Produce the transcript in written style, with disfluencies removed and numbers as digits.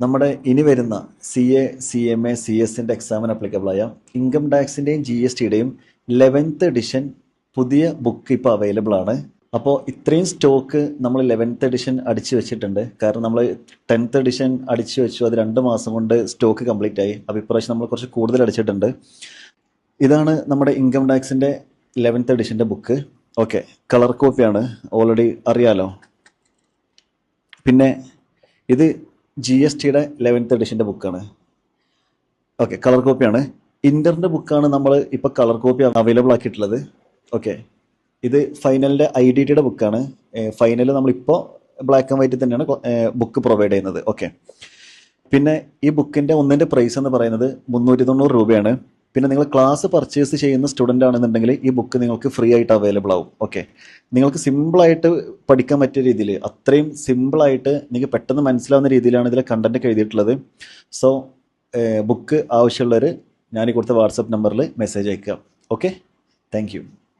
നമ്മുടെ ഇനി വരുന്ന CA, CMA, CS എക്സാമിന് അപ്ലിക്കബിളായ ഇൻകം ടാക്സിൻ്റെയും GSTയുടെയും 11th എഡിഷൻ പുതിയ ബുക്ക് ഇപ്പോൾ അവൈലബിൾ ആണ്. അപ്പോൾ ഇത്രയും സ്റ്റോക്ക് നമ്മൾ 11th എഡിഷൻ അടിച്ചു വെച്ചിട്ടുണ്ട്. കാരണം നമ്മൾ 10th എഡിഷൻ അടിച്ചു വെച്ചു, അത് 2 മാസം കൊണ്ട് സ്റ്റോക്ക് കംപ്ലീറ്റ് ആയി. അപ്പോൾ ഇപ്രാവശ്യം നമ്മൾ കുറച്ച് കൂടുതൽ അടിച്ചിട്ടുണ്ട്. ഇതാണ് നമ്മുടെ ഇൻകം ടാക്സിൻ്റെ 11th എഡിഷൻ്റെ ബുക്ക്. ഓക്കെ, കളർ കോപ്പിയാണ്, ഓൾറെഡി അറിയാലോ. പിന്നെ ഇത് GSTയുടെ 11th എഡിഷൻ്റെ ബുക്കാണ്. Okay, colour കോപ്പിയാണ്. ഇൻ്ററിൻ്റെ ബുക്കാണ് നമ്മൾ ഇപ്പോൾ കളർ കോപ്പി അവൈലബിൾ ആക്കിയിട്ടുള്ളത്. ഓക്കെ, ഇത് ഫൈനലിൻ്റെ IDTയുടെ ബുക്കാണ്. ഫൈനൽ നമ്മളിപ്പോൾ ബ്ലാക്ക് ആൻഡ് വൈറ്റ് തന്നെയാണ് ബുക്ക് പ്രൊവൈഡ് ചെയ്യുന്നത്. ഓക്കെ, പിന്നെ ഈ ബുക്കിൻ്റെ ഒന്നിൻ്റെ പ്രൈസ് എന്ന് പറയുന്നത് 390 രൂപയാണ്. പിന്നെ നിങ്ങൾ ക്ലാസ് പർച്ചേസ് ചെയ്യുന്ന സ്റ്റുഡൻ്റ് ആണെന്നുണ്ടെങ്കിൽ ഈ ബുക്ക് നിങ്ങൾക്ക് ഫ്രീ ആയിട്ട് അവൈലബിൾ ആവും. ഓക്കെ, നിങ്ങൾക്ക് സിമ്പിളായിട്ട് പഠിക്കാൻ പറ്റിയ രീതിയിൽ, അത്രയും സിമ്പിളായിട്ട് നിങ്ങൾക്ക് പെട്ടെന്ന് മനസ്സിലാവുന്ന രീതിയിലാണ് ഇതിലെ കണ്ടൻറ്റ് ഒക്കെ എഴുതിയിട്ടുള്ളത്. സോ ബുക്ക് ആവശ്യമുള്ളവർ ഞാൻ കൊടുത്ത വാട്സപ്പ് നമ്പറിൽ മെസ്സേജ് അയക്കുക. Okay, thank you.